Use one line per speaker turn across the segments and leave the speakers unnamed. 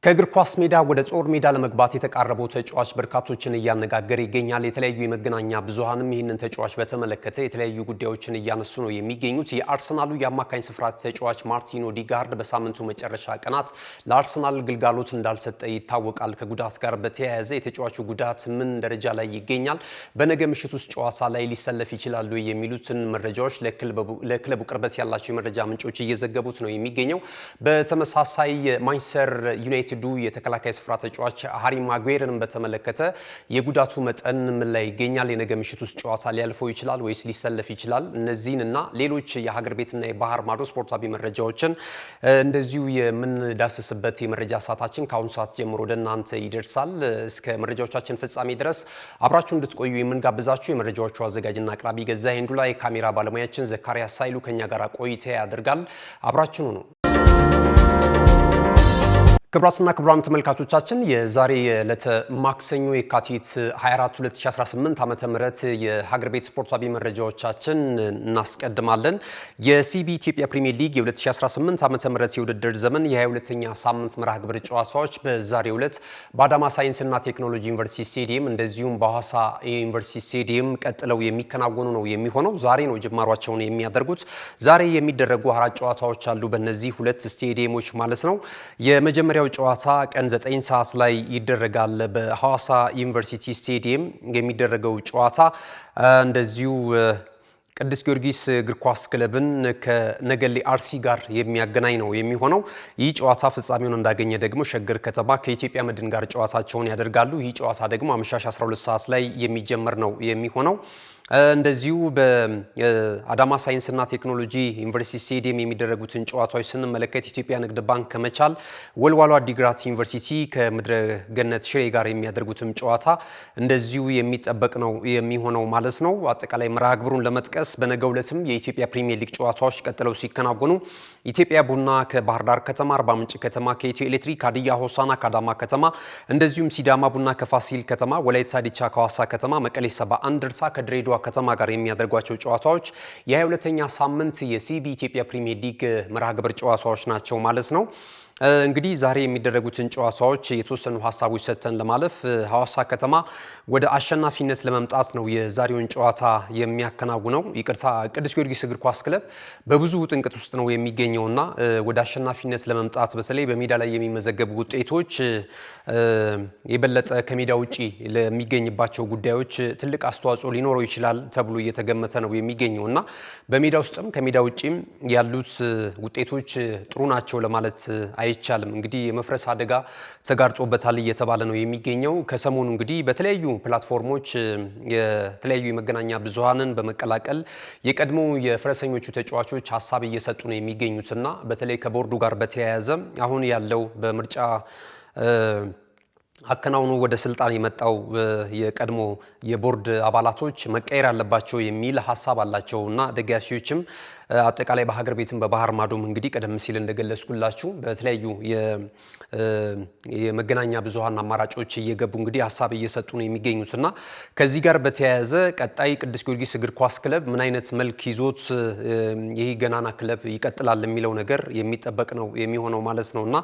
ከእግር ኳስ ሜዳ ወደ ጦር ሜዳ ለመግባት የተቃረበው ተጫዋች በርካቶችን እያነጋገረ ይገኛል። የተለያዩ የመገናኛ ብዙሃንም ይህንን ተጫዋች በተመለከተ የተለያዩ ጉዳዮችን እያነሱ ነው የሚገኙት። የአርሰናሉ የአማካኝ ስፍራ ተጫዋች ማርቲን ኦዲጋርድ በሳምንቱ መጨረሻ ቀናት ለአርሰናል ግልጋሎት እንዳልሰጠ ይታወቃል። ከጉዳት ጋር በተያያዘ የተጫዋቹ ጉዳት ምን ደረጃ ላይ ይገኛል፣ በነገ ምሽት ውስጥ ጨዋታ ላይ ሊሰለፍ ይችላሉ የሚሉትን መረጃዎች ለክለቡ ቅርበት ያላቸው የመረጃ ምንጮች እየዘገቡት ነው የሚገኘው። በተመሳሳይ ማንቸስተር ዩናይትድ የተከላካይ ስፍራ ተጫዋች ሃሪ ማጉዌርን በተመለከተ የጉዳቱ መጠን ምን ላይ ይገኛል፣ የነገ ምሽት ውስጥ ጨዋታ ሊያልፈው ይችላል ወይስ ሊሰለፍ ይችላል፣ እነዚህንና ሌሎች የሀገር ቤትና የባህር ማዶ ስፖርታዊ መረጃዎችን እንደዚሁ የምንዳስስበት የመረጃ ሰዓታችን ከአሁኑ ሰዓት ጀምሮ ወደ እናንተ ይደርሳል። እስከ መረጃዎቻችን ፍጻሜ ድረስ አብራችሁ እንድትቆዩ የምንጋብዛችሁ የመረጃዎቹ አዘጋጅና አቅራቢ ገዛ ሄንዱላ፣ የካሜራ ባለሙያችን ዘካሪያስ ሳይሉ ከኛ ጋር ቆይታ ያደርጋል። አብራችኑ ነው። ክቡራትና ክቡራን ተመልካቾቻችን የዛሬ ዕለተ ማክሰኞ የካቲት 24 2018 ዓመተ ምህረት የሀገር ቤት ስፖርታዊ መረጃዎቻችን እናስቀድማለን። የሲቢ ኢትዮጵያ ፕሪሚየር ሊግ የ2018 ዓመተ ምህረት የውድድር ዘመን የ22ኛ ሳምንት መርሃ ግብር ጨዋታዎች በዛሬው ዕለት በአዳማ ሳይንስና ቴክኖሎጂ ዩኒቨርሲቲ ስቴዲየም እንደዚሁም በሐዋሳ ዩኒቨርሲቲ ስቴዲየም ቀጥለው የሚከናወኑ ነው የሚሆነው። ዛሬ ነው ጅማሯቸውን የሚያደርጉት። ዛሬ የሚደረጉ አራት ጨዋታዎች አሉ በእነዚህ ሁለት ስቴዲየሞች ማለት ነው። የመጀመሪያው ጨዋታ ቀን 9 ሰዓት ላይ ይደረጋል። በሐዋሳ ዩኒቨርሲቲ ስቴዲየም የሚደረገው ጨዋታ እንደዚሁ ቅዱስ ጊዮርጊስ እግር ኳስ ክለብን ከነገሌ አርሲ ጋር የሚያገናኝ ነው የሚሆነው። ይህ ጨዋታ ፍጻሜውን እንዳገኘ ደግሞ ሸገር ከተማ ከኢትዮጵያ መድን ጋር ጨዋታቸውን ያደርጋሉ። ይህ ጨዋታ ደግሞ አመሻሽ 12 ሰዓት ላይ የሚጀመር ነው የሚሆነው። እንደዚሁ በአዳማ ሳይንስና ቴክኖሎጂ ዩኒቨርሲቲ ስቴዲየም የሚደረጉትን ጨዋታዎች ስንመለከት ኢትዮጵያ ንግድ ባንክ ከመቻል፣ ወልዋሎ አዲግራት ዩኒቨርሲቲ ከምድረ ገነት ሽሬ ጋር የሚያደርጉትም ጨዋታ እንደዚሁ የሚጠበቅ ነው የሚሆነው ማለት ነው። አጠቃላይ መርሃ ግብሩን ለመጥቀስ በነገው ዕለትም የኢትዮጵያ ፕሪሚየር ሊግ ጨዋታዎች ቀጥለው ሲከናወኑ ኢትዮጵያ ቡና ከባህር ዳር ከተማ፣ አርባ ምንጭ ከተማ ከኢትዮ ኤሌክትሪክ፣ ሀዲያ ሆሳዕና ከአዳማ ከተማ፣ እንደዚሁም ሲዳማ ቡና ከፋሲል ከተማ፣ ወላይታ ዲቻ ከሐዋሳ ከተማ፣ መቀሌ ሰባ እንደርታ ከድሬዳዋ ከተማ ጋር የሚያደርጓቸው ጨዋታዎች የ22ኛ ሳምንት የሲቢ ኢትዮጵያ ፕሪሚየር ሊግ መርሃ ግብር ጨዋታዎች ናቸው ማለት ነው። እንግዲህ ዛሬ የሚደረጉትን ጨዋታዎች የተወሰኑ ሀሳቦች ሰጥተን ለማለፍ ሐዋሳ ከተማ ወደ አሸናፊነት ለመምጣት ነው የዛሬውን ጨዋታ የሚያከናውነው። ይቅርታ፣ ቅዱስ ጊዮርጊስ እግር ኳስ ክለብ በብዙ ውጥንቅጥ ውስጥ ነው የሚገኘውና ወደ አሸናፊነት ለመምጣት በተለይ በሜዳ ላይ የሚመዘገቡ ውጤቶች የበለጠ ከሜዳ ውጪ ለሚገኝባቸው ጉዳዮች ትልቅ አስተዋጽኦ ሊኖረው ይችላል ተብሎ እየተገመተ ነው የሚገኘውና በሜዳ ውስጥም ከሜዳ ውጪም ያሉት ውጤቶች ጥሩ ናቸው ለማለት አይቻልም። እንግዲህ የመፍረስ አደጋ ተጋርጦበታል እየተባለ ነው የሚገኘው። ከሰሞኑ እንግዲህ በተለያዩ ፕላትፎርሞች የተለያዩ የመገናኛ ብዙሃንን በመቀላቀል የቀድሞ የፈረሰኞቹ ተጫዋቾች ሀሳብ እየሰጡ ነው የሚገኙትና በተለይ ከቦርዱ ጋር በተያያዘ አሁን ያለው በምርጫ አከናውኑ ወደ ስልጣን የመጣው የቀድሞ የቦርድ አባላቶች መቀየር አለባቸው የሚል ሀሳብ አላቸውና ደጋፊዎችም አጠቃላይ በሀገር ቤትም በባህር ማዶም እንግዲህ ቀደም ሲል እንደገለጽኩላችሁ በተለያዩ የመገናኛ ብዙሃን አማራጮች እየገቡ እንግዲህ ሀሳብ እየሰጡ ነው የሚገኙትና ከዚህ ጋር በተያያዘ ቀጣይ ቅዱስ ጊዮርጊስ እግር ኳስ ክለብ ምን አይነት መልክ ይዞት ይህ ገናና ክለብ ይቀጥላል የሚለው ነገር የሚጠበቅ ነው የሚሆነው ማለት ነውና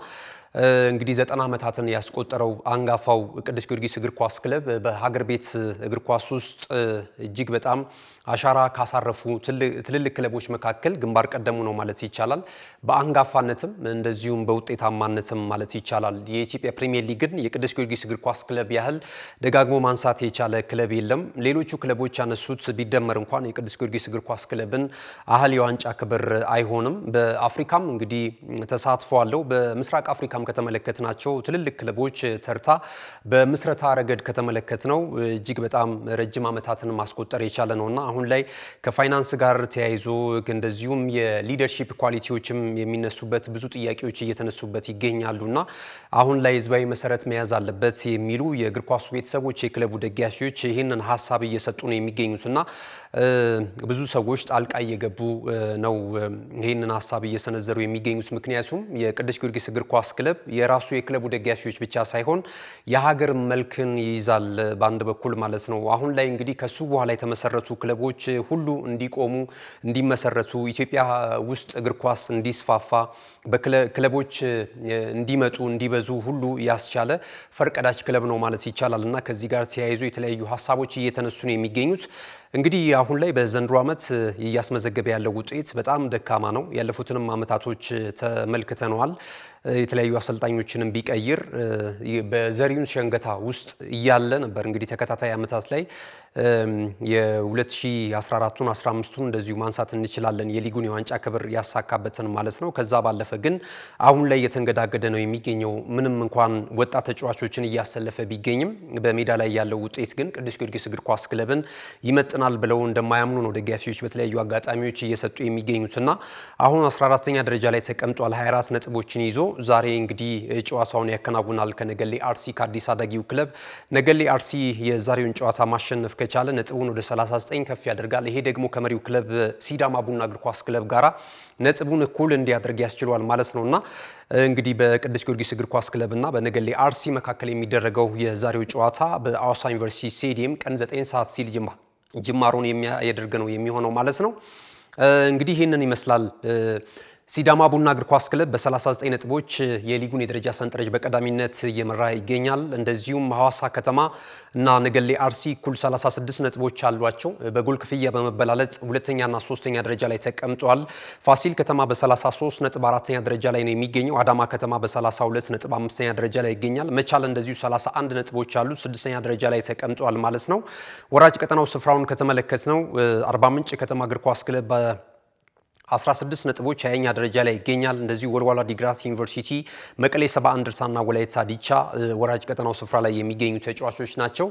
እንግዲህ 90 ዓመታትን ያስቆጠረው አንጋፋው ቅዱስ ጊዮርጊስ እግር ኳስ ክለብ በሀገር ቤት እግር ኳስ ውስጥ እጅግ በጣም አሻራ ካሳረፉ ትልልቅ ክለቦች መካከል ግንባር ቀደሙ ነው ማለት ይቻላል። በአንጋፋነትም እንደዚሁም በውጤታማነትም ማለት ይቻላል። የኢትዮጵያ ፕሪሚየር ሊግን የቅዱስ ጊዮርጊስ እግር ኳስ ክለብ ያህል ደጋግሞ ማንሳት የቻለ ክለብ የለም። ሌሎቹ ክለቦች ያነሱት ቢደመር እንኳን የቅዱስ ጊዮርጊስ እግር ኳስ ክለብን አህል የዋንጫ ክብር አይሆንም። በአፍሪካም እንግዲህ ተሳትፎ አለው። በምስራቅ አፍሪካ ከተመለከትናቸው ትልልቅ ክለቦች ተርታ በምስረታ ረገድ ከተመለከትነው እጅግ በጣም ረጅም ዓመታትን ማስቆጠር የቻለ ነውና አሁን ላይ ከፋይናንስ ጋር ተያይዞ እንደዚሁም የሊደርሺፕ ኳሊቲዎችም የሚነሱበት ብዙ ጥያቄዎች እየተነሱበት ይገኛሉና አሁን ላይ ህዝባዊ መሰረት መያዝ አለበት የሚሉ የእግር ኳሱ ቤተሰቦች፣ የክለቡ ደጋፊዎች ይህንን ሀሳብ እየሰጡ ነው የሚገኙትና ብዙ ሰዎች ጣልቃ እየገቡ ነው ይህንን ሀሳብ እየሰነዘሩ የሚገኙት። ምክንያቱም የቅዱስ ጊዮርጊስ እግር ኳስ ክለብ የራሱ የክለቡ ደጋፊዎች ብቻ ሳይሆን የሀገር መልክን ይይዛል በአንድ በኩል ማለት ነው። አሁን ላይ እንግዲህ ከሱ በኋላ የተመሰረቱ ክለቦች ሁሉ እንዲቆሙ እንዲመሰረቱ በመሰረቱ ኢትዮጵያ ውስጥ እግር ኳስ እንዲስፋፋ በክለቦች እንዲመጡ እንዲበዙ ሁሉ ያስቻለ ፈርቀዳጅ ክለብ ነው ማለት ይቻላል እና ከዚህ ጋር ተያይዞ የተለያዩ ሀሳቦች እየተነሱ ነው የሚገኙት። እንግዲህ አሁን ላይ በዘንድሮ ዓመት እያስመዘገበ ያለው ውጤት በጣም ደካማ ነው። ያለፉትንም ዓመታቶች ተመልክተነዋል። የተለያዩ አሰልጣኞችንም ቢቀይር በዘሪሁን ሸንገታ ውስጥ እያለ ነበር እንግዲህ ተከታታይ ዓመታት ላይ የ2014ቱን 15ቱን እንደዚሁ ማንሳት እንችላለን የሊጉን የዋንጫ ክብር ያሳካበትን ማለት ነው። ከዛ ባለፈ ግን አሁን ላይ የተንገዳገደ ነው የሚገኘው። ምንም እንኳን ወጣት ተጫዋቾችን እያሰለፈ ቢገኝም በሜዳ ላይ ያለው ውጤት ግን ቅዱስ ጊዮርጊስ እግር ኳስ ክለብን ይመጥናል ብለው እንደማያምኑ ነው ደጋፊዎች በተለያዩ አጋጣሚዎች እየሰጡ የሚገኙትና አሁን 14ኛ ደረጃ ላይ ተቀምጧል 24 ነጥቦችን ይዞ ዛሬ እንግዲህ ጨዋታውን ያከናውናል ከነገሌ አርሲ ከአዲስ አዳጊው ክለብ። ነገሌ አርሲ የዛሬውን ጨዋታ ማሸነፍ ከቻለ ነጥቡን ወደ 39 ከፍ ያደርጋል። ይሄ ደግሞ ከመሪው ክለብ ሲዳማ ቡና እግር ኳስ ክለብ ጋራ ነጥቡን እኩል እንዲያደርግ ያስችሏል ማለት ነውና እንግዲህ በቅዱስ ጊዮርጊስ እግር ኳስ ክለብና በነገሌ አርሲ መካከል የሚደረገው የዛሬው ጨዋታ በአዋሳ ዩኒቨርሲቲ ስቴዲየም ቀን 9 ሰዓት ሲል ጅማሮን የሚያደርግ ነው የሚሆነው ማለት ነው። እንግዲህ ይህንን ይመስላል። ሲዳማ ቡና እግር ኳስ ክለብ በ39 ነጥቦች የሊጉን የደረጃ ሰንጠረዥ በቀዳሚነት እየመራ ይገኛል። እንደዚሁም ሐዋሳ ከተማ እና ነገሌ አርሲ እኩል 36 ነጥቦች አሏቸው። በጎል ክፍያ በመበላለጥ ሁለተኛና ሶስተኛ ደረጃ ላይ ተቀምጧል። ፋሲል ከተማ በ33 ነጥብ አራተኛ ደረጃ ላይ ነው የሚገኘው። አዳማ ከተማ በ32 ነጥብ አምስተኛ ደረጃ ላይ ይገኛል። መቻል እንደዚሁ 31 ነጥቦች አሉ፣ ስድስተኛ ደረጃ ላይ ተቀምጧል ማለት ነው። ወራጅ ቀጠናው ስፍራውን ከተመለከት ነው አርባ ምንጭ ከተማ እግር ኳስ ክለብ 16 ነጥቦች 20ኛ ደረጃ ላይ ይገኛል። እንደዚሁ ወልዋሎ ዓዲግራት ዩኒቨርሲቲ፣ መቀሌ 70 እንደርታና ወላይታ ዲቻ ወራጅ ቀጠናው ስፍራ ላይ የሚገኙ ተጫዋቾች ናቸው።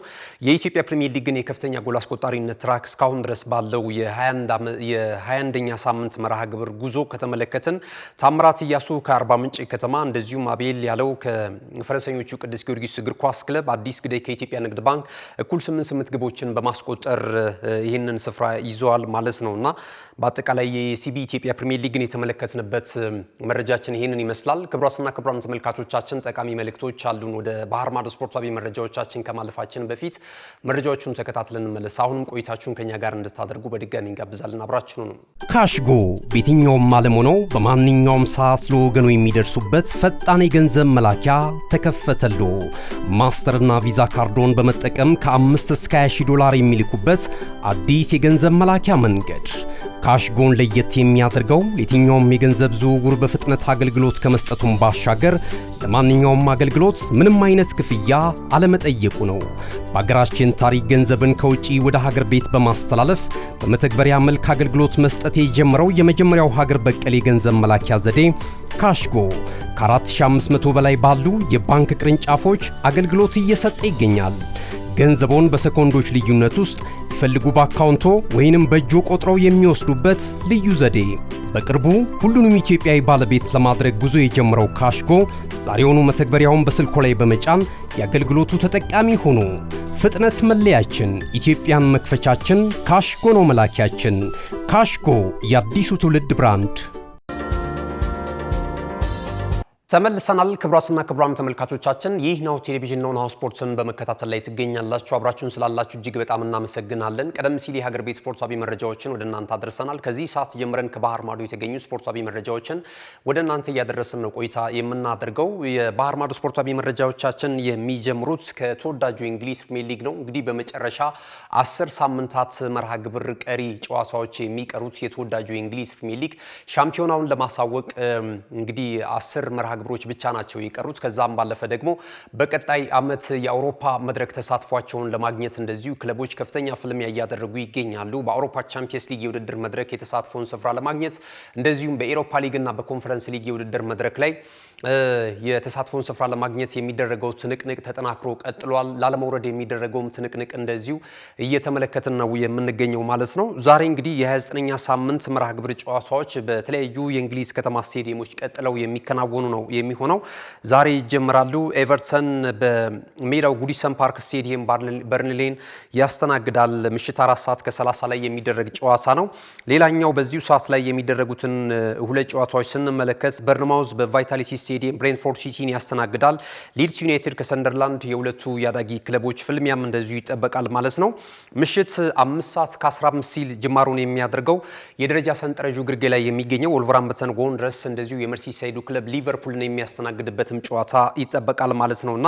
የኢትዮጵያ ፕሪሚየር ሊግን የከፍተኛ ጎል አስቆጣሪነት ትራክ እስካሁን ድረስ ባለው የ21ኛ ሳምንት መርሃ ግብር ጉዞ ከተመለከትን ታምራት እያሱ ከአርባ ምንጭ ከተማ፣ እንደዚሁም አቤል ያለው ከፈረሰኞቹ ቅዱስ ጊዮርጊስ እግር ኳስ ክለብ፣ አዲስ ግዳይ ከኢትዮጵያ ንግድ ባንክ እኩል 8 ግቦችን በማስቆጠር ይህንን ስፍራ ይዘዋል ማለት ነውና በአጠቃላይ የሲቢ ኢትዮጵያ ፕሪሚየር ሊግን የተመለከትንበት መረጃችን ይሄንን ይመስላል። ክቡራትና ክቡራን ተመልካቾቻችን ጠቃሚ መልእክቶች አሉን። ወደ ባህር ማዶ ስፖርታዊ መረጃዎቻችን ከማለፋችን በፊት መረጃዎቹን ተከታትለን እንመለስ። አሁንም ቆይታችሁን ከኛ ጋር እንድታደርጉ በድጋሚ እንጋብዛለን። አብራችሁ ነው።
ካሽጎ በየትኛውም ዓለም ሆነው በማንኛውም ሰዓት ለወገኑ የሚደርሱበት ፈጣን የገንዘብ መላኪያ ተከፈተሎ። ማስተርና ቪዛ ካርዶን በመጠቀም ከ5 እስከ 20 ዶላር የሚልኩበት አዲስ የገንዘብ መላኪያ መንገድ። ካሽጎን ለየት የሚያደርገው የትኛውም የገንዘብ ዝውውር በፍጥነት አገልግሎት ከመስጠቱም ባሻገር ለማንኛውም አገልግሎት ምንም አይነት ክፍያ አለመጠየቁ ነው። በሀገራችን ታሪክ ገንዘብን ከውጪ ወደ ሀገር ቤት በማስተላለፍ በመተግበሪያ መልክ አገልግሎት መስጠት የጀመረው የመጀመሪያው ሀገር በቀል የገንዘብ መላኪያ ዘዴ ካሽጎ ከ4500 በላይ ባሉ የባንክ ቅርንጫፎች አገልግሎት እየሰጠ ይገኛል። ገንዘቦን በሰኮንዶች ልዩነት ውስጥ ይፈልጉ በአካውንቶ ወይንም በእጆ ቆጥረው የሚወስዱበት ልዩ ዘዴ። በቅርቡ ሁሉንም ኢትዮጵያዊ ባለቤት ለማድረግ ጉዞ የጀመረው ካሽጎ ዛሬውኑ መተግበሪያውን በስልኮ ላይ በመጫን የአገልግሎቱ ተጠቃሚ ሆኖ። ፍጥነት መለያችን፣ ኢትዮጵያን መክፈቻችን፣ ካሽጎ ነው መላኪያችን። ካሽጎ የአዲሱ ትውልድ ብራንድ።
ተመልሰናል። ክቡራትና ክቡራን ተመልካቾቻችን ይህ ነው ቴሌቪዥን ነው። ናሁ ስፖርትን በመከታተል ላይ ትገኛላችሁ። አብራችሁን ስላላችሁ እጅግ በጣም እናመሰግናለን። ቀደም ሲል የሀገር ቤት ስፖርታዊ መረጃዎችን ወደ እናንተ አድርሰናል። ከዚህ ሰዓት ጀምረን ከባህር ማዶ የተገኙ ስፖርታዊ መረጃዎችን ወደ እናንተ እያደረስን ነው ቆይታ የምናደርገው። የባህር ማዶ ስፖርታዊ መረጃዎቻችን የሚጀምሩት ከተወዳጁ የእንግሊዝ ፕሪሚየር ሊግ ነው። እንግዲህ በመጨረሻ 10 ሳምንታት መርሃ ግብር ቀሪ ጨዋታዎች የሚቀሩት የተወዳጁ የእንግሊዝ ፕሪሚየር ሊግ ሻምፒዮናውን ለማሳወቅ እንግዲህ 10 መርሃ ግብሮች ብቻ ናቸው የቀሩት። ከዛም ባለፈ ደግሞ በቀጣይ ዓመት የአውሮፓ መድረክ ተሳትፏቸውን ለማግኘት እንደዚሁ ክለቦች ከፍተኛ ፍልሚያ እያደረጉ ይገኛሉ። በአውሮፓ ቻምፒየንስ ሊግ የውድድር መድረክ የተሳትፎውን ስፍራ ለማግኘት እንደዚሁም በኤሮፓ ሊግ እና በኮንፈረንስ ሊግ የውድድር መድረክ ላይ የተሳትፎውን ስፍራ ለማግኘት የሚደረገው ትንቅንቅ ተጠናክሮ ቀጥሏል። ላለመውረድ የሚደረገውም ትንቅንቅ እንደዚሁ እየተመለከትን ነው የምንገኘው ማለት ነው። ዛሬ እንግዲህ የ29ኛ ሳምንት መርሃ ግብር ጨዋታዎች በተለያዩ የእንግሊዝ ከተማ ስቴዲየሞች ቀጥለው የሚከናወኑ ነው የሚሆነው። ዛሬ ይጀምራሉ። ኤቨርተን በሜዳው ጉዲሰን ፓርክ ስቴዲየም በርንሌን ያስተናግዳል። ምሽት 4 ሰዓት ከ30 ላይ የሚደረግ ጨዋታ ነው። ሌላኛው በዚሁ ሰዓት ላይ የሚደረጉትን ሁለት ጨዋታዎች ስንመለከት በርንማውዝ በቫይታሊቲ ስቴዲየም ብሬንትፎርድ ሲቲን ያስተናግዳል። ሊድስ ዩናይትድ ከሰንደርላንድ የሁለቱ ያዳጊ ክለቦች ፍልሚያም እንደዚሁ ይጠበቃል ማለት ነው። ምሽት 5 ሰዓት ከ15 ሲል ጅማሩን የሚያደርገው የደረጃ ሰንጠረዡ ግርጌ ላይ የሚገኘው ወልቨርሃምፕተን ወንደረርስ እንደዚሁ የመርሲሳይዱ ክለብ ሊቨርፑልን የሚያስተናግድበትም ጨዋታ ይጠበቃል ማለት ነውና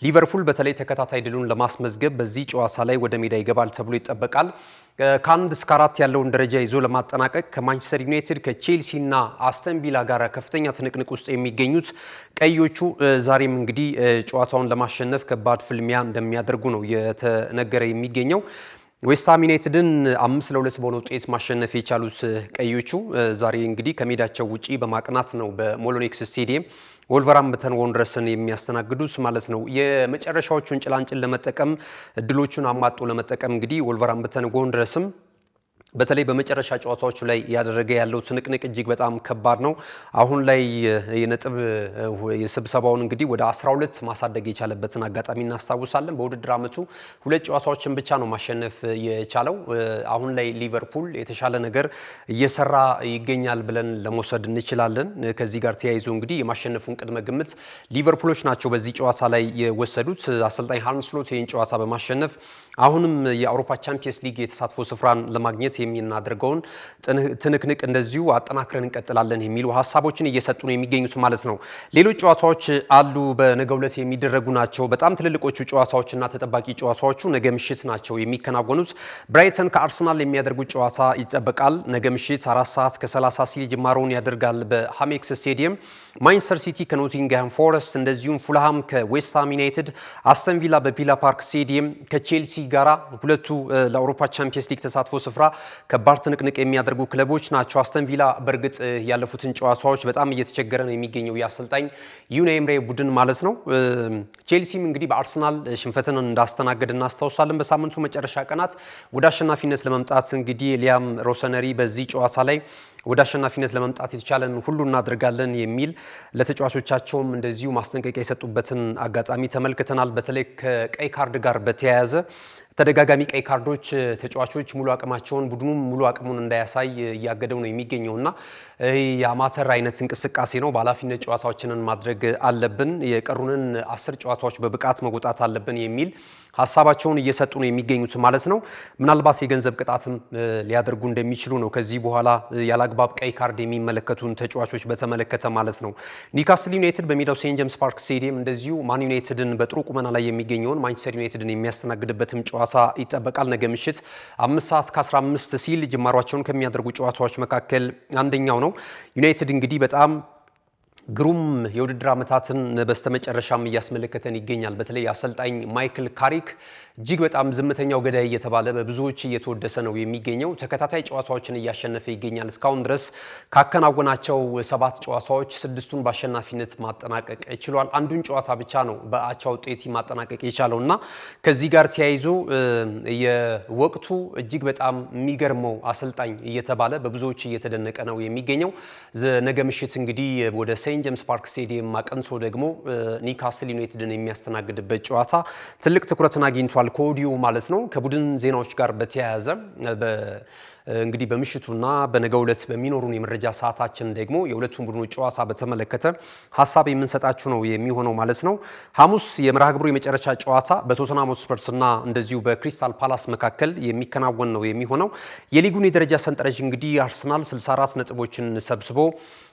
ሊቨርፑል በተለይ ተከታታይ ድሉን ለማስመዝገብ በዚህ ጨዋታ ላይ ወደ ሜዳ ይገባል ተብሎ ይጠበቃል። ከ1 እስከ 4 ያለውን ደረጃ ይዞ ለማጠናቀቅ ከማንቸስተር ዩናይትድ ከቼልሲ እና አስተን ቪላ ጋር ከፍተኛ ትንቅንቅ ውስጥ የሚገኙት ቀዮቹ ዛሬም እንግዲህ ጨዋታውን ለማሸነፍ ከባድ ፍልሚያ እንደሚያደርጉ ነው የተነገረ የሚገኘው። ዌስትሃም ዩናይትድን 5-2 በሆነ ውጤት ማሸነፍ የቻሉት ቀዮቹ ዛሬ እንግዲህ ከሜዳቸው ውጪ በማቅናት ነው በሞሎኒክስ ስቴዲየም ወልቨርሃምፕተን ወንደረርስን የሚያስተናግዱት ማለት ነው። የመጨረሻዎቹን ጭላንጭል ለመጠቀም እድሎቹን አማጦ ለመጠቀም እንግዲህ ወልቨርሃምፕተን ወንደረርስም በተለይ በመጨረሻ ጨዋታዎቹ ላይ ያደረገ ያለው ትንቅንቅ እጅግ በጣም ከባድ ነው። አሁን ላይ የነጥብ የስብሰባውን እንግዲህ ወደ 12 ማሳደግ የቻለበትን አጋጣሚ እናስታውሳለን። በውድድር ዓመቱ 2 ጨዋታዎችን ብቻ ነው ማሸነፍ የቻለው። አሁን ላይ ሊቨርፑል የተሻለ ነገር እየሰራ ይገኛል ብለን ለመውሰድ እንችላለን። ከዚህ ጋር ተያይዞ እንግዲህ የማሸነፉን ቅድመ ግምት ሊቨርፑሎች ናቸው በዚህ ጨዋታ ላይ የወሰዱት። አሰልጣኝ ሃርነ ስሎት ይህን ጨዋታ በማሸነፍ አሁንም የአውሮፓ ቻምፒየንስ ሊግ የተሳትፎ ስፍራን ለማግኘት የሚናደርገውን ትንቅንቅ እንደዚሁ አጠናክረን እንቀጥላለን የሚሉ ሀሳቦችን እየሰጡ ነው የሚገኙት ማለት ነው። ሌሎች ጨዋታዎች አሉ፣ በነገው ዕለት የሚደረጉ ናቸው። በጣም ትልልቆቹ ጨዋታዎችና ተጠባቂ ጨዋታዎቹ ነገ ምሽት ናቸው የሚከናወኑት። ብራይተን ከአርሰናል የሚያደርጉት ጨዋታ ይጠበቃል። ነገ ምሽት 4 ሰዓት ከ30 ሲል ጅማሮውን ያደርጋል በሃሜክስ ስቴዲየም። ማንቸስተር ሲቲ ከኖቲንግሃም ፎረስት፣ እንደዚሁም ፉልሃም ከዌስትሃም ዩናይትድ፣ አስተን ቪላ በቪላ ፓርክ ስቴዲየም ከቼልሲ ጋራ ሁለቱ ለአውሮፓ ቻምፒየንስ ሊግ ተሳትፎ ስፍራ ከባድ ትንቅንቅ የሚያደርጉ ክለቦች ናቸው። አስተን ቪላ በእርግጥ ያለፉትን ጨዋታዎች በጣም እየተቸገረ ነው የሚገኘው የአሰልጣኝ ዩናይ ኤምሬ ቡድን ማለት ነው። ቼልሲም እንግዲህ በአርሰናል ሽንፈትን እንዳስተናገድ እናስታውሳለን። በሳምንቱ መጨረሻ ቀናት ወደ አሸናፊነት ለመምጣት እንግዲህ ሊያም ሮሰነሪ በዚህ ጨዋታ ላይ ወደ አሸናፊነት ለመምጣት የተቻለን ሁሉ እናደርጋለን የሚል ለተጫዋቾቻቸውም እንደዚሁ ማስጠንቀቂያ የሰጡበትን አጋጣሚ ተመልክተናል። በተለይ ከቀይ ካርድ ጋር በተያያዘ ተደጋጋሚ ቀይ ካርዶች ተጫዋቾች ሙሉ አቅማቸውን ቡድኑም ሙሉ አቅሙን እንዳያሳይ እያገደው ነው የሚገኘውና የአማተር አይነት እንቅስቃሴ ነው። በኃላፊነት ጨዋታዎችንን ማድረግ አለብን፣ የቀሩንን 10 ጨዋታዎች በብቃት መውጣት አለብን የሚል ሀሳባቸውን እየሰጡ ነው የሚገኙት ማለት ነው። ምናልባት የገንዘብ ቅጣትም ሊያደርጉ እንደሚችሉ ነው ከዚህ በኋላ ያላግባብ ቀይ ካርድ የሚመለከቱን ተጫዋቾች በተመለከተ ማለት ነው። ኒውካስል ዩናይትድ በሜዳው ሴንት ጄምስ ፓርክ ስቴዲየም እንደዚሁ ማን ዩናይትድን በጥሩ ቁመና ላይ የሚገኘውን ማንቸስተር ዩናይትድን የሚያስተናግድበትም ጨዋታ ይጠበቃል። ነገ ምሽት 5 ሰዓት ከ15 ሲል ጅማሯቸውን ከሚያደርጉ ጨዋታዎች መካከል አንደኛው ነው። ዩናይትድ እንግዲህ በጣም ግሩም የውድድር ዓመታትን በስተመጨረሻም እያስመለከተን ይገኛል። በተለይ አሰልጣኝ ማይክል ካሪክ እጅግ በጣም ዝምተኛው ገዳይ እየተባለ በብዙዎች እየተወደሰ ነው የሚገኘው። ተከታታይ ጨዋታዎችን እያሸነፈ ይገኛል። እስካሁን ድረስ ካከናወናቸው 7 ጨዋታዎች 6ቱን በአሸናፊነት ማጠናቀቅ ችሏል። አንዱን ጨዋታ ብቻ ነው በአቻ ውጤት ማጠናቀቅ የቻለው እና ከዚህ ጋር ተያይዞ የወቅቱ እጅግ በጣም የሚገርመው አሰልጣኝ እየተባለ በብዙዎች እየተደነቀ ነው የሚገኘው። ነገ ምሽት እንግዲህ ወደ ሴንት ጄምስ ፓርክ ስቴዲየም አቅንቶ ደግሞ ኒውካስል ዩናይትድን የሚያስተናግድበት ጨዋታ ትልቅ ትኩረትን አግኝቷል ከወዲሁ ማለት ነው። ከቡድን ዜናዎች ጋር በተያያዘ እንግዲህ በምሽቱና በነገው ዕለት በሚኖሩን የመረጃ ሰዓታችን ደግሞ የሁለቱም ቡድኖች ጨዋታ በተመለከተ ሀሳብ የምንሰጣችሁ ነው የሚሆነው ማለት ነው። ሐሙስ የመርሃ ግብሩ የመጨረሻ ጨዋታ በቶተንሃም ሆትስፐርስና እንደዚሁ በክሪስታል ፓላስ መካከል የሚከናወን ነው የሚሆነው። የሊጉን የደረጃ ሰንጠረዥ እንግዲህ አርሰናል 64 ነጥቦችን ሰብስቦ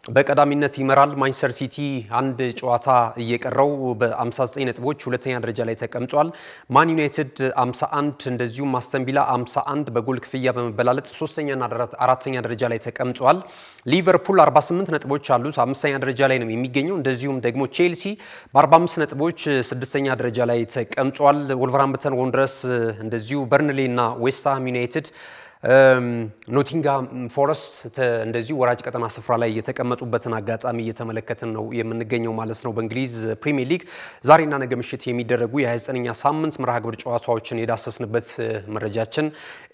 በቀዳሚነት ይመራል። ማንቸስተር ሲቲ አንድ ጨዋታ እየቀረው በ59 ነጥቦች ሁለተኛ ደረጃ ላይ ተቀምጧል። ማን ዩናይትድ 51 እንደዚሁም አስተን ቪላ 51 በጎል ክፍያ በመበላለጥ ሶስተኛና አራተኛ ደረጃ ላይ ተቀምጧል። ሊቨርፑል 48 ነጥቦች አሉት፣ 5ኛ ደረጃ ላይ ነው የሚገኘው። እንደዚሁም ደግሞ ቼልሲ በ45 ነጥቦች 6ኛ ደረጃ ላይ ተቀምጧል። ወልቨርሃምፕተን ወንደረርስ እንደዚሁ በርንሌ እና ዌስትሃም ዩናይትድ ኖቲንጋም ፎረስት እንደዚሁ ወራጅ ቀጠና ስፍራ ላይ የተቀመጡበትን አጋጣሚ እየተመለከትን ነው የምንገኘው ማለት ነው። በእንግሊዝ ፕሪሚየር ሊግ ዛሬና ነገ ምሽት የሚደረጉ የ29ኛ ሳምንት መርሃ ግብር ጨዋታዎችን የዳሰስንበት መረጃችን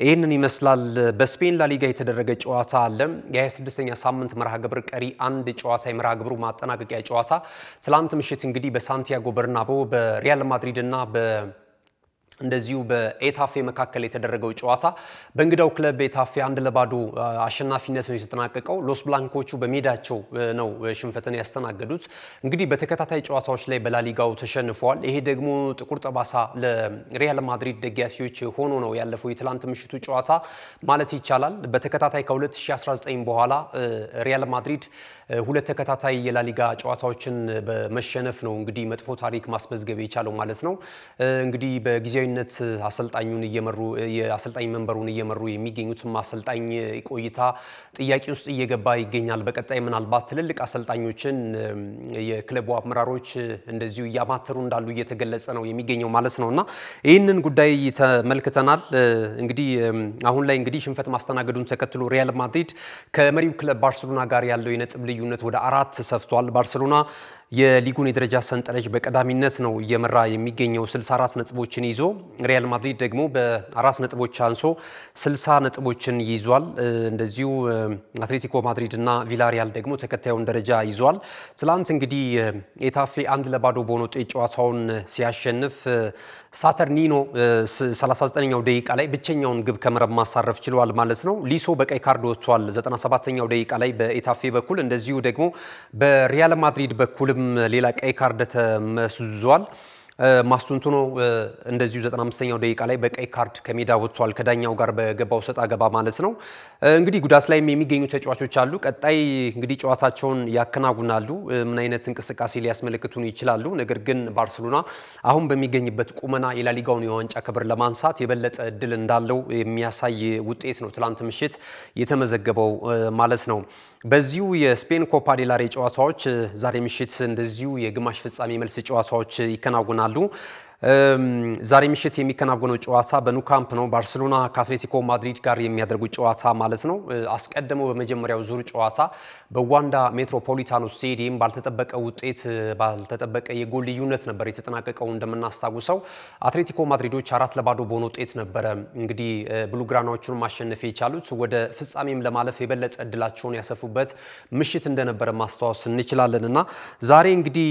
ይህንን ይመስላል። በስፔን ላሊጋ የተደረገ ጨዋታ አለ። የ26ኛ ሳምንት መርሃ ግብር ቀሪ አንድ ጨዋታ የመርሃ ግብሩ ማጠናቀቂያ ጨዋታ ትላንት ምሽት እንግዲህ በሳንቲያጎ በርናባው በሪያል ማድሪድ እና እንደዚሁ በኤታፌ መካከል የተደረገው ጨዋታ በእንግዳው ክለብ ኤታፌ 1-0 አሸናፊነት ነው የተጠናቀቀው። ሎስ ብላንኮቹ በሜዳቸው ነው ሽንፈትን ያስተናገዱት። እንግዲህ በተከታታይ ጨዋታዎች ላይ በላሊጋው ተሸንፈዋል። ይሄ ደግሞ ጥቁር ጠባሳ ለሪያል ማድሪድ ደጋፊዎች ሆኖ ነው ያለፈው የትላንት ምሽቱ ጨዋታ ማለት ይቻላል። በተከታታይ ከ2019 በኋላ ሪያል ማድሪድ ሁለት ተከታታይ የላሊጋ ጨዋታዎችን በመሸነፍ ነው እንግዲህ መጥፎ ታሪክ ማስመዝገብ የቻለው ማለት ነው። እንግዲህ በጊዜያዊነት አሰልጣኙን እየመሩ የአሰልጣኝ መንበሩን እየመሩ የሚገኙትም አሰልጣኝ ቆይታ ጥያቄ ውስጥ እየገባ ይገኛል። በቀጣይ ምናልባት ትልልቅ አሰልጣኞችን የክለቡ አመራሮች እንደዚሁ እያማተሩ እንዳሉ እየተገለጸ ነው የሚገኘው ማለት ነውና ይህንን ጉዳይ ተመልክተናል። እንግዲህ አሁን ላይ እንግዲህ ሽንፈት ማስተናገዱን ተከትሎ ሪያል ማድሪድ ከመሪው ክለብ ባርሴሎና ጋር ያለው የነጥብ ልዩነት ወደ 4 ሰፍቷል። ባርሴሎና የሊጉን የደረጃ ሰንጠረዥ በቀዳሚነት ነው እየመራ የሚገኘው 64 ነጥቦችን ይዞ፣ ሪያል ማድሪድ ደግሞ በ4 ነጥቦች አንሶ 60 ነጥቦችን ይዟል። እንደዚሁ አትሌቲኮ ማድሪድ እና ቪላሪያል ደግሞ ተከታዩን ደረጃ ይዟል። ትላንት እንግዲህ ኤታፌ 1-0 በሆነ ውጤት ጨዋታውን ሲያሸንፍ ሳተርኒኖ 39ኛው ደቂቃ ላይ ብቸኛውን ግብ ከመረብ ማሳረፍ ችሏል ማለት ነው። ሊሶ በቀይ ካርድ ወጥቷል 97ኛው ደቂቃ ላይ በኤታፌ በኩል። እንደዚሁ ደግሞ በሪያል ማድሪድ በኩልም ሌላ ቀይ ካርድ ተመስዟል። ማስቱንቱኖ እንደዚሁ 95ኛው ደቂቃ ላይ በቀይ ካርድ ከሜዳ ወጥቷል ከዳኛው ጋር በገባው ሰጣ ገባ ማለት ነው። እንግዲህ ጉዳት ላይ የሚገኙ ተጫዋቾች አሉ። ቀጣይ እንግዲህ ጨዋታቸውን ያከናውናሉ። ምን አይነት እንቅስቃሴ ሊያስመለክቱን ይችላሉ? ነገር ግን ባርሴሎና አሁን በሚገኝበት ቁመና የላሊጋውን የዋንጫ ክብር ለማንሳት የበለጠ እድል እንዳለው የሚያሳይ ውጤት ነው ትላንት ምሽት የተመዘገበው ማለት ነው። በዚሁ የስፔን ኮፓ ዴል ሬይ ጨዋታዎች ዛሬ ምሽት እንደዚሁ የግማሽ ፍጻሜ መልስ ጨዋታዎች ይከናወናሉ። ዛሬ ምሽት የሚከናወነው ጨዋታ በኑ ካምፕ ነው። ባርሴሎና ከአትሌቲኮ ማድሪድ ጋር የሚያደርጉት ጨዋታ ማለት ነው። አስቀድሞ በመጀመሪያው ዙር ጨዋታ በዋንዳ ሜትሮፖሊታኖ ስቴዲየም ባልተጠበቀ ውጤት ባልተጠበቀ የጎል ልዩነት ነበር የተጠናቀቀው። እንደምናስታውሰው አትሌቲኮ ማድሪዶች 4-0 በሆነ ውጤት ነበረ እንግዲህ ብሉግራናዎቹን ማሸነፍ የቻሉት። ወደ ፍጻሜም ለማለፍ የበለጠ እድላቸውን ያሰፉበት ምሽት እንደነበረ ማስታወስ እንችላለን እና ዛሬ እንግዲህ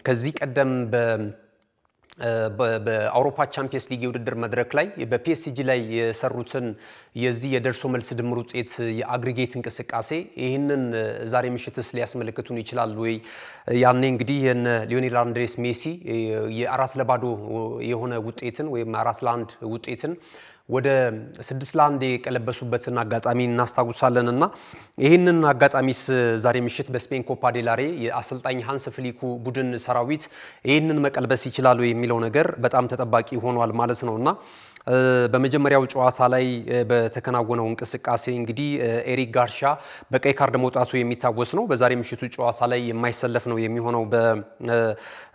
ከዚህ ቀደም በአውሮፓ ቻምፒየንስ ሊግ የውድድር መድረክ ላይ በፒኤስጂ ላይ የሰሩትን የዚህ የደርሶ መልስ ድምር ውጤት የአግሪጌት እንቅስቃሴ ይህንን ዛሬ ምሽትስ ሊያስመለክቱን ይችላል ወይ? ያኔ እንግዲህ ሊዮኔል አንድሬስ ሜሲ የ4-0 የሆነ ውጤትን ወይም 4-1 ውጤትን ወደ 6-1 የቀለበሱበትን አጋጣሚ እናስታውሳለን እና ይህንን አጋጣሚስ ዛሬ ምሽት በስፔን ኮፓ ዴል ሬይ የአሰልጣኝ ሃንስ ፍሊኩ ቡድን ሰራዊት ይህንን መቀልበስ ይችላሉ የሚለው ነገር በጣም ተጠባቂ ሆኗል ማለት ነውና በመጀመሪያው ጨዋታ ላይ በተከናወነው እንቅስቃሴ እንግዲህ ኤሪክ ጋርሻ በቀይ ካርድ መውጣቱ የሚታወስ ነው። በዛሬ ምሽቱ ጨዋታ ላይ የማይሰለፍ ነው የሚሆነው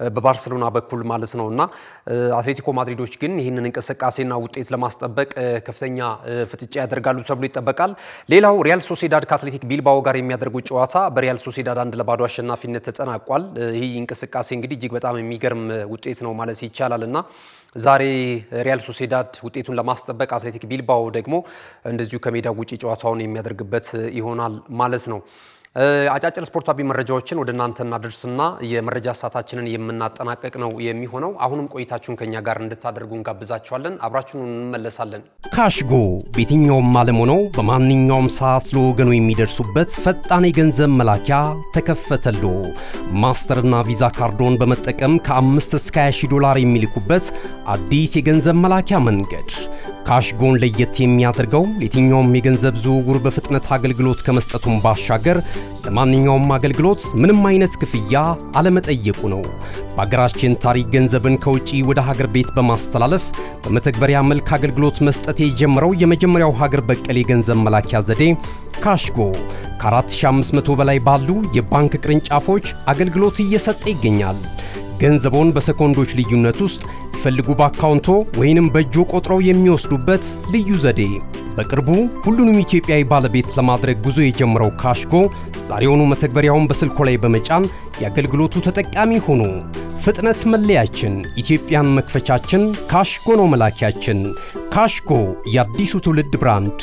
በባርሴሎና በኩል ማለት ነውና አትሌቲኮ ማድሪዶች ግን ይህንን እንቅስቃሴና ውጤት ለማስጠበቅ ከፍተኛ ፍጥጫ ያደርጋሉ ተብሎ ይጠበቃል። ሌላው ሪያል ሶሲዳድ ከአትሌቲክ ቢልባኦ ጋር የሚያደርጉት ጨዋታ በሪያል ሶሲዳድ 1-0 አሸናፊነት ተጠናቋል። ይህ እንቅስቃሴ እንግዲህ እጅግ በጣም የሚገርም ውጤት ነው ማለት ይቻላልና ዛሬ ሪያል ሶሲዳድ ውጤቱን ለማስጠበቅ አትሌቲክ ቢልባኦ ደግሞ እንደዚሁ ከሜዳው ውጪ ጨዋታውን የሚያደርግበት ይሆናል ማለት ነው። አጫጭር ስፖርታዊ መረጃዎችን ወደ እናንተ እናደርስና የመረጃ ሰዓታችንን የምናጠናቀቅ ነው የሚሆነው። አሁንም ቆይታችሁን ከኛ ጋር እንድታደርጉ እንጋብዛችኋለን። አብራችሁን እንመለሳለን።
ካሽጎ በየትኛውም ዓለም ሆነው በማንኛውም ሰዓት ለወገኑ የሚደርሱበት ፈጣን የገንዘብ መላኪያ ተከፈተሎ። ማስተርና ቪዛ ካርዶን በመጠቀም ከ5 እስከ 20 ዶላር የሚልኩበት አዲስ የገንዘብ መላኪያ መንገድ። ካሽጎን ለየት የሚያደርገው የትኛውም የገንዘብ ዝውውር በፍጥነት አገልግሎት ከመስጠቱም ባሻገር ለማንኛውም አገልግሎት ምንም አይነት ክፍያ አለመጠየቁ ነው። በሀገራችን ታሪክ ገንዘብን ከውጪ ወደ ሀገር ቤት በማስተላለፍ በመተግበሪያ መልክ አገልግሎት መስጠት የጀመረው የመጀመሪያው ሀገር በቀል የገንዘብ መላኪያ ዘዴ ካሽጎ ከ4500 በላይ ባሉ የባንክ ቅርንጫፎች አገልግሎት እየሰጠ ይገኛል። ገንዘቦን በሰኮንዶች ልዩነት ውስጥ ይፈልጉ በአካውንቶ ወይንም በእጆ ቆጥረው የሚወስዱበት ልዩ ዘዴ። በቅርቡ ሁሉንም ኢትዮጵያዊ ባለቤት ለማድረግ ጉዞ የጀመረው ካሽጎ ዛሬውኑ መተግበሪያውን በስልኮ ላይ በመጫን የአገልግሎቱ ተጠቃሚ ሆኑ። ፍጥነት መለያችን፣ ኢትዮጵያን መክፈቻችን፣ ካሽጎ ነው መላኪያችን። ካሽጎ የአዲሱ ትውልድ ብራንድ።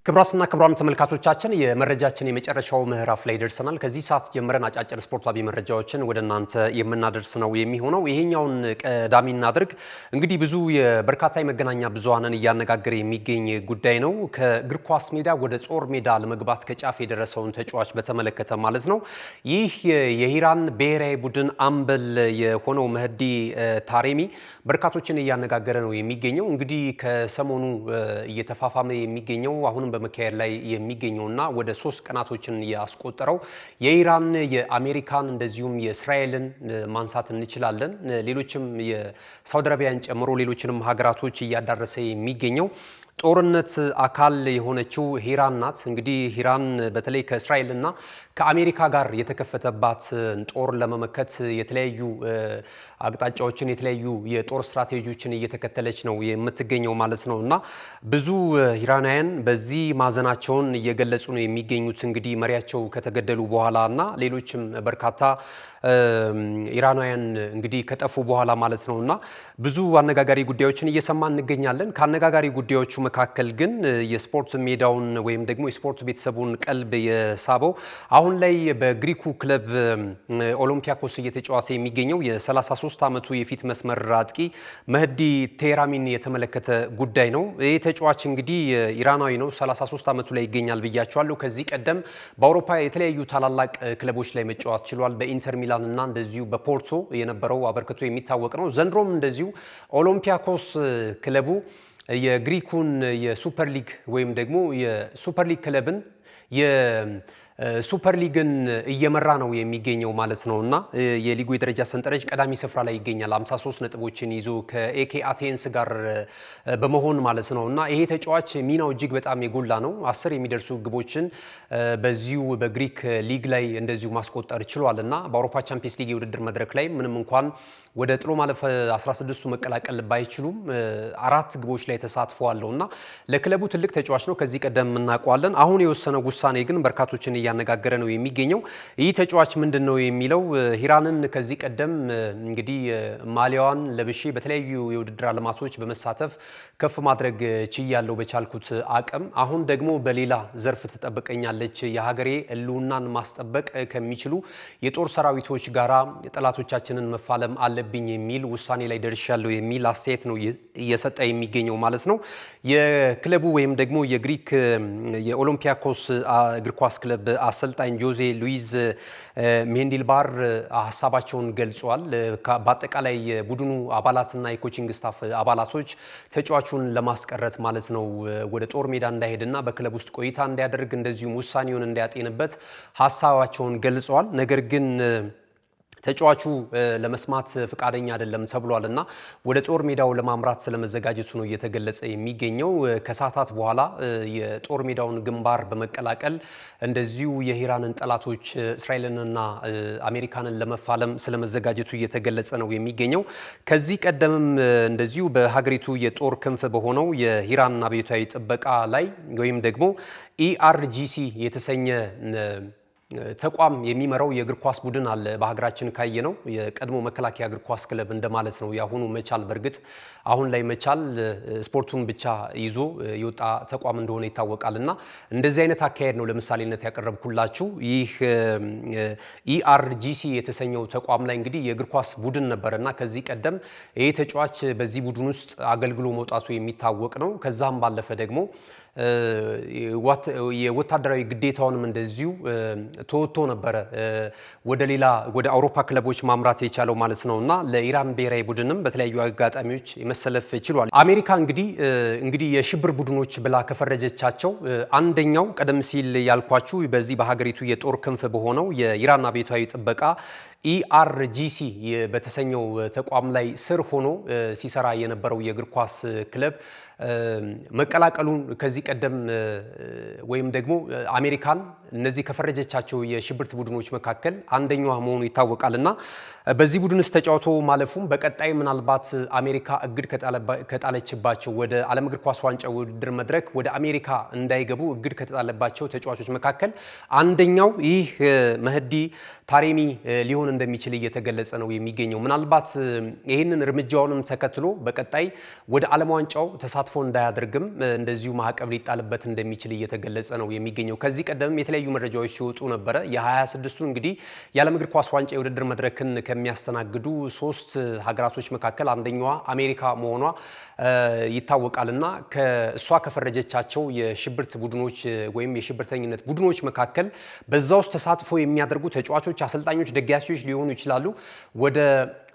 ክቡራትና ክቡራን ተመልካቾቻችን የመረጃችን የመጨረሻው ምዕራፍ ላይ ደርሰናል። ከዚህ ሰዓት ጀምረን አጫጭር ስፖርታዊ መረጃዎችን ወደ እናንተ የምናደርስ ነው የሚሆነው። ይሄኛውን ቀዳሚ እናድርግ። እንግዲህ ብዙ የበርካታ የመገናኛ ብዙሃንን እያነጋገረ የሚገኝ ጉዳይ ነው። ከእግር ኳስ ሜዳ ወደ ጦር ሜዳ ለመግባት ከጫፍ የደረሰውን ተጫዋች በተመለከተ ማለት ነው። ይህ የኢራን ብሔራዊ ቡድን አምበል የሆነው መህዲ ታሬሚ በርካቶችን እያነጋገረ ነው የሚገኘው። እንግዲህ ከሰሞኑ እየተፋፋመ የሚገኘው አሁንም በመካሄድ ላይ የሚገኘውና ወደ 3 ቀናቶችን ያስቆጠረው የኢራን የአሜሪካን እንደዚሁም የእስራኤልን ማንሳት እንችላለን። ሌሎችም የሳውዲ አረቢያን ጨምሮ ሌሎችንም ሀገራቶች እያዳረሰ የሚገኘው ጦርነት አካል የሆነችው ኢራን ናት። እንግዲህ ኢራን በተለይ ከእስራኤልና ከአሜሪካ ጋር የተከፈተባት ጦር ለመመከት የተለያዩ አቅጣጫዎችን የተለያዩ የጦር ስትራቴጂዎችን እየተከተለች ነው የምትገኘው ማለት ነው እና ብዙ ኢራናውያን በዚህ ማዘናቸውን እየገለጹ ነው የሚገኙት። እንግዲህ መሪያቸው ከተገደሉ በኋላ እና ሌሎችም በርካታ ኢራናውያን እንግዲህ ከጠፉ በኋላ ማለት ነው እና ብዙ አነጋጋሪ ጉዳዮችን እየሰማን እንገኛለን። ከአነጋጋሪ ጉዳዮቹ መካከል ግን የስፖርት ሜዳውን ወይም ደግሞ የስፖርት ቤተሰቡን ቀልብ የሳበው አሁን ላይ በግሪኩ ክለብ ኦሎምፒያኮስ እየተጫወተ የሚገኘው የ33 ዓመቱ የፊት መስመር አጥቂ መህዲ ቴራሚን የተመለከተ ጉዳይ ነው። ይህ ተጫዋች እንግዲህ ኢራናዊ ነው። 33 ዓመቱ ላይ ይገኛል ብያቸዋለሁ። ከዚህ ቀደም በአውሮፓ የተለያዩ ታላላቅ ክለቦች ላይ መጫወት ችሏል። በኢንተር ሚላን እና እንደዚሁ በፖርቶ የነበረው አበርክቶ የሚታወቅ ነው። ዘንድሮም እንደዚሁ ኦሎምፒያኮስ ክለቡ የግሪኩን የሱፐር ሊግ ወይም ደግሞ የሱፐር ሊግ ክለብን ሱፐር ሊግን እየመራ ነው የሚገኘው ማለት ነው እና የሊጉ የደረጃ ሰንጠረዥ ቀዳሚ ስፍራ ላይ ይገኛል 53 ነጥቦችን ይዞ ከኤኬ አቴንስ ጋር በመሆን ማለት ነው እና ይሄ ተጫዋች ሚናው እጅግ በጣም የጎላ ነው። 10 የሚደርሱ ግቦችን በዚሁ በግሪክ ሊግ ላይ እንደዚሁ ማስቆጠር ችሏል እና በአውሮፓ ቻምፒየንስ ሊግ የውድድር መድረክ ላይ ምንም እንኳን ወደ ጥሎ ማለፍ 16ቱ መቀላቀል ባይችሉም 4 ግቦች ላይ ተሳትፎ አለው እና ለክለቡ ትልቅ ተጫዋች ነው። ከዚህ ቀደም እናውቀዋለን። አሁን የወሰነው ውሳኔ ግን በርካቶችን እያነጋገረ ነው የሚገኘው። ይህ ተጫዋች ምንድነው የሚለው ኢራንን ከዚህ ቀደም እንግዲህ ማሊያዋን ለብሼ በተለያዩ የውድድር ዓለማቶች በመሳተፍ ከፍ ማድረግ ችያለሁ በቻልኩት አቅም። አሁን ደግሞ በሌላ ዘርፍ ትጠብቀኛለች። የሀገሬ ሕልውናን ማስጠበቅ ከሚችሉ የጦር ሰራዊቶች ጋራ ጠላቶቻችንን መፋለም አለብኝ የሚል ውሳኔ ላይ ደርሻለሁ የሚል አስተያየት ነው እየሰጠ የሚገኘው ማለት ነው። የክለቡ ወይም ደግሞ የግሪክ የኦሎምፒያኮስ እግር ኳስ ክለብ አሰልጣኝ ጆዜ ሉዊዝ ሜንዲልባር ሀሳባቸውን ገልጿል። በአጠቃላይ የቡድኑ አባላትና የኮቺንግ ስታፍ አባላቶች ተጫዋቹን ለማስቀረት ማለት ነው ወደ ጦር ሜዳ እንዳይሄድና በክለብ ውስጥ ቆይታ እንዲያደርግ እንደዚሁም ውሳኔውን እንዲያጤንበት ሀሳባቸውን ገልጸዋል። ነገር ግን ተጫዋቹ ለመስማት ፍቃደኛ አይደለም ተብሏልና ወደ ጦር ሜዳው ለማምራት ስለመዘጋጀቱ ነው እየተገለጸ የሚገኘው። ከሰዓታት በኋላ የጦር ሜዳውን ግንባር በመቀላቀል እንደዚሁ የኢራንን ጠላቶች እስራኤልንና አሜሪካንን ለመፋለም ስለመዘጋጀቱ እየተገለጸ ነው የሚገኘው። ከዚህ ቀደምም እንደዚሁ በሀገሪቱ የጦር ክንፍ በሆነው የኢራን አብዮታዊ ጥበቃ ላይ ወይም ደግሞ ኢአርጂሲ የተሰኘ ተቋም የሚመራው የእግር ኳስ ቡድን አለ። በሀገራችን ካየ ነው የቀድሞ መከላከያ እግር ኳስ ክለብ እንደማለት ነው። ያሁኑ መቻል በእርግጥ አሁን ላይ መቻል ስፖርቱን ብቻ ይዞ የወጣ ተቋም እንደሆነ ይታወቃልና እንደዚህ አይነት አካሄድ ነው ለምሳሌነት ያቀረብኩላችሁ። ይህ ኢአርጂሲ የተሰኘው ተቋም ላይ እንግዲህ የእግር ኳስ ቡድን ነበርና ከዚህ ቀደም ይሄ ተጫዋች በዚህ ቡድን ውስጥ አገልግሎ መውጣቱ የሚታወቅ ነው። ከዛም ባለፈ ደግሞ የወታደራዊ ግዴታውንም እንደዚሁ ተወጥቶ ነበረ ወደ አውሮፓ ክለቦች ማምራት የቻለው ማለት ነውና ለኢራን ብሔራዊ ቡድንም በተለያዩ አጋጣሚዎች መሰለፍ ችሏል። አሜሪካ እንግዲህ የሽብር ቡድኖች ብላ ከፈረጀቻቸው አንደኛው ቀደም ሲል ያልኳችሁ በዚህ በሀገሪቱ የጦር ክንፍ በሆነው የኢራን አብዮታዊ ጥበቃ ኢአርጂሲ በተሰኘው ተቋም ላይ ስር ሆኖ ሲሰራ የነበረው የእግር ኳስ ክለብ መቀላቀሉን ከዚህ ቀደም ወይም ደግሞ አሜሪካን እነዚህ ከፈረጀቻቸው የሽብርት ቡድኖች መካከል አንደኛዋ መሆኑ ይታወቃልና በዚህ ቡድንስ ተጫውቶ ማለፉም በቀጣይ ምናልባት አሜሪካ እግድ ከጣለችባቸው ወደ ዓለም እግር ኳስ ዋንጫ ውድድር መድረክ ወደ አሜሪካ እንዳይገቡ እግድ ከተጣለባቸው ተጫዋቾች መካከል አንደኛው ይህ መህዲ ታሬሚ ሊሆን እንደሚችል እየተገለጸ ነው የሚገኘው። ምናልባት ይህንን እርምጃውንም ተከትሎ በቀጣይ ወደ ዓለም ዋንጫው ተሳትፎ እንዳያደርግም እንደዚሁ ማዕቀብ ሊጣልበት እንደሚችል እየተገለጸ ነው የሚገኘው። ከዚህ ቀደም የተለያዩ መረጃዎች ሲወጡ ነበረ። የ26ቱ እንግዲህ የዓለም እግር ኳስ ዋንጫ የውድድር መድረክን ከሚያስተናግዱ 3 ሀገራቶች መካከል አንደኛዋ አሜሪካ መሆኗ ይታወቃልና ከእሷ ከፈረጀቻቸው የሽብርት ቡድኖች ወይም የሽብርተኝነት ቡድኖች መካከል በዛ ውስጥ ተሳትፎ የሚያደርጉ ተጫዋቾች፣ አሰልጣኞች፣ ደጋፊዎች ሊሆኑ ይችላሉ ወደ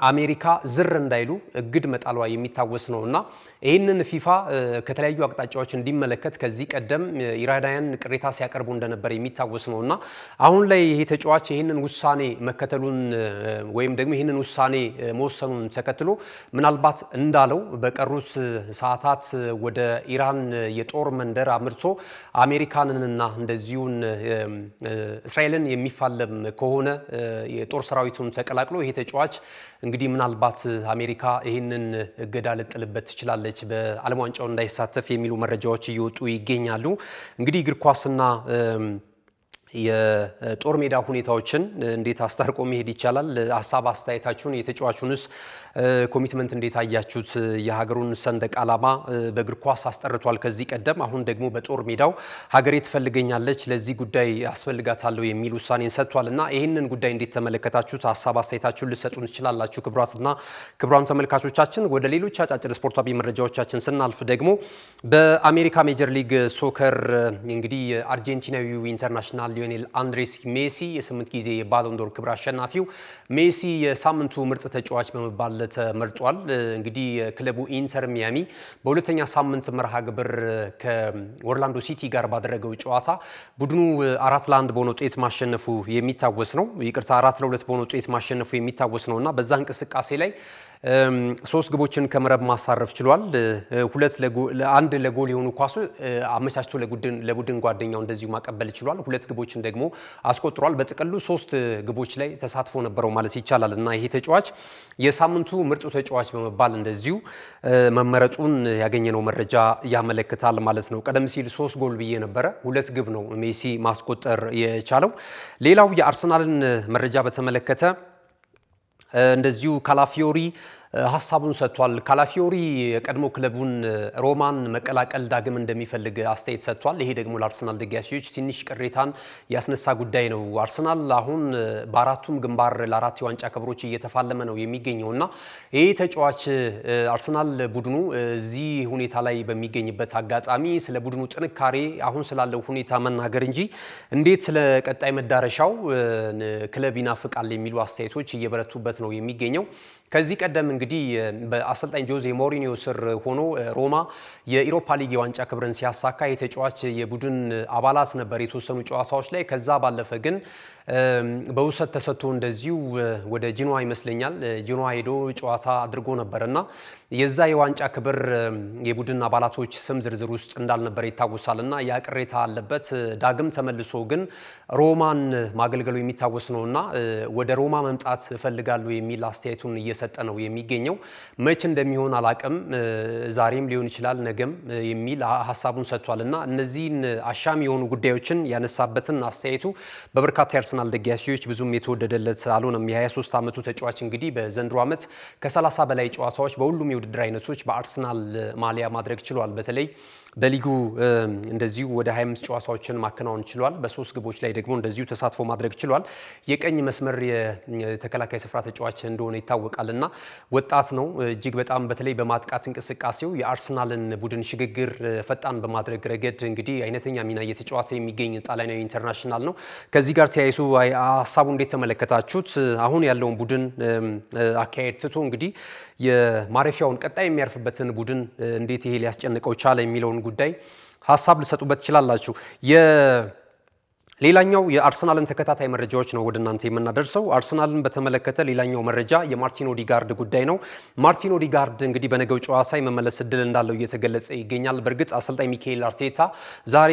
አሜሪካ ዝር እንዳይሉ እግድ መጣሏ የሚታወስ ነውና ይህንን ፊፋ ከተለያዩ አቅጣጫዎች እንዲመለከት ከዚህ ቀደም ኢራዳውያን ቅሬታ ሲያቀርቡ እንደነበር የሚታወስ ነውና አሁን ላይ ይሄ ተጫዋች ይህንን ውሳኔ መከተሉን ወይም ደግሞ ይህንን ውሳኔ መወሰኑን ተከትሎ ምናልባት እንዳለው በቀሩት ሰዓታት ወደ ኢራን የጦር መንደር አምርቶ አሜሪካንንና እንደዚሁን እስራኤልን የሚፋለም ከሆነ የጦር ሰራዊቱን ተቀላቅሎ ይሄ ተጫዋች እንግዲህ ምናልባት አሜሪካ ይህንን እገዳ ልጥልበት ትችላለች በዓለም ዋንጫው እንዳይሳተፍ የሚሉ መረጃዎች እየወጡ ይገኛሉ። እንግዲህ እግር ኳስና የጦር ሜዳ ሁኔታዎችን እንዴት አስታርቆ መሄድ ይቻላል? ሐሳብ አስተያየታችሁን፣ የተጫዋቹንስ ኮሚትመንት እንዴት አያችሁት? የሀገሩን ሰንደቅ ዓላማ በእግር ኳስ አስጠርቷል ከዚህ ቀደም። አሁን ደግሞ በጦር ሜዳው ሀገሬ ትፈልገኛለች፣ ለዚህ ጉዳይ አስፈልጋታለሁ የሚል ውሳኔን ሰጥቷልና ይህንን ጉዳይ እንዴት ተመለከታችሁት? ሐሳብ አስተያየታችሁን ልትሰጡን ትችላላችሁ። ክቡራን ተመልካቾቻችን ወደ ሌሎች አጫጭር ስፖርታዊ መረጃዎቻችን ስናልፍ ደግሞ በአሜሪካ ሜጀር ሊግ ሶከር እንግዲህ አርጀንቲናዊው ኢንተርናሽናል ሊዮኔል አንድሬስ ሜሲ የ8 ጊዜ የባሎን ዶር ክብር አሸናፊው ሜሲ የሳምንቱ ምርጥ ተጫዋች በመባል ተመርጧል። እንግዲህ ክለቡ ኢንተር ሚያሚ በሁለተኛ ሳምንት መርሃ ግብር ከኦርላንዶ ሲቲ ጋር ባደረገው ጨዋታ ቡድኑ 4-1 በሆነ ውጤት ማሸነፉ የሚታወስ ነው። ይቅርታ 4-2 በሆነ ውጤት ማሸነፉ የሚታወስ ነውና በዛ እንቅስቃሴ ላይ 3 ግቦችን ከመረብ ማሳረፍ ችሏል። 1 ለጎል የሆኑ ኳሱ አመቻችቶ ለቡድን ጓደኛው እንደዚሁ ማቀበል ችሏል። 2 ግቦችን ደግሞ አስቆጥሯል። በጥቅሉ 3 ግቦች ላይ ተሳትፎ ነበረው ማለት ይቻላል እና ይሄ ተጫዋች የሳምንቱ ምርጡ ተጫዋች በመባል እንደዚሁ መመረጡን ያገኘነው መረጃ ያመለክታል ማለት ነው። ቀደም ሲል 3 ጎል ብዬ ነበረ፣ 2 ግብ ነው ሜሲ ማስቆጠር የቻለው። ሌላው የአርሰናልን መረጃ በተመለከተ እንደዚሁ ካላፊዮሪ ሐሳቡን ሰጥቷል። ካላፊዮሪ የቀድሞ ክለቡን ሮማን መቀላቀል ዳግም እንደሚፈልግ አስተያየት ሰጥቷል። ይሄ ደግሞ ለአርሰናል ደጋፊዎች ትንሽ ቅሬታን ያስነሳ ጉዳይ ነው። አርሰናል አሁን በአራቱም ግንባር ለ4 የዋንጫ ክብሮች እየተፋለመ ነው የሚገኘውና ይሄ ተጫዋች አርሰናል ቡድኑ እዚህ ሁኔታ ላይ በሚገኝበት አጋጣሚ ስለ ቡድኑ ጥንካሬ አሁን ስላለው ሁኔታ መናገር እንጂ እንዴት ስለ ቀጣይ መዳረሻው ክለብ ይናፍቃል የሚሉ አስተያየቶች እየበረቱበት ነው የሚገኘው። ከዚህ ቀደም እንግዲህ በአሰልጣኝ ጆዜ ሞሪኒዮ ስር ሆኖ ሮማ የኢሮፓ ሊግ የዋንጫ ክብርን ሲያሳካ የተጫዋች የቡድን አባላት ነበር የተወሰኑ ጨዋታዎች ላይ። ከዛ ባለፈ ግን በውሰት ተሰጥቶ እንደዚሁ ወደ ጂኖዋ ይመስለኛል ጂኖዋ ሄዶ ጨዋታ አድርጎ ነበርና የዛ የዋንጫ ክብር የቡድን አባላቶች ስም ዝርዝር ውስጥ እንዳልነበረ ይታወሳልና ያ ቅሬታ አለበት። ዳግም ተመልሶ ግን ሮማን ማገልገሉ የሚታወስ ነውና ወደ ሮማ መምጣት እፈልጋለሁ የሚል አስተያየቱን እየሰጠ ነው የሚገኘው። መች እንደሚሆን አላቅም፣ ዛሬም ሊሆን ይችላል ነገም የሚል ሀሳቡን ሰጥቷልና እነዚህን አሻሚ የሆኑ ጉዳዮችን ያነሳበትን አስተያየቱ በበርካታ የአርሰናል ደጋፊዎች ብዙም የተወደደለት አልሆነም። የ23 ዓመቱ ተጫዋች እንግዲህ በዘንድሮ ዓመት ከ30 በላይ ጨዋታዎች በሁሉም የውድድር አይነቶች በአርሰናል ማሊያ ማድረግ ችሏል። በተለይ በሊጉ እንደዚሁ ወደ 25 ጨዋታዎችን ማከናወን ችሏል። በ3 ግቦች ላይ ደግሞ እንደዚሁ ተሳትፎ ማድረግ ችሏል። የቀኝ መስመር የተከላካይ ስፍራ ተጫዋች እንደሆነ ይታወቃልና ወጣት ነው። እጅግ በጣም በተለይ በማጥቃት እንቅስቃሴው የአርሰናልን ቡድን ሽግግር ፈጣን በማድረግ ረገድ እንግዲህ አይነተኛ ሚና እየተጫወተ የሚገኝ ጣሊያናዊ ኢንተርናሽናል ነው። ከዚህ ጋር ተያይዞ ሀሳቡ እንዴት ተመለከታችሁት? አሁን ያለውን ቡድን አካሄድ ትቶ እንግዲህ የማረፊያውን ቀጣይ የሚያርፍበትን ቡድን እንዴት ይሄ ሊያስጨንቀው ቻለ የሚለውን ጉዳይ ሀሳብ ልሰጡበት ትችላላችሁ። ሌላኛው የአርሰናልን ተከታታይ መረጃዎች ነው ወደ እናንተ የምናደርሰው። አርሰናልን በተመለከተ ሌላኛው መረጃ የማርቲን ኦዲጋርድ ጉዳይ ነው። ማርቲን ኦዲጋርድ እንግዲህ በነገው ጨዋታ የመመለስ እድል እንዳለው እየተገለጸ ይገኛል። በእርግጥ አሰልጣኝ ሚካኤል አርቴታ ዛሬ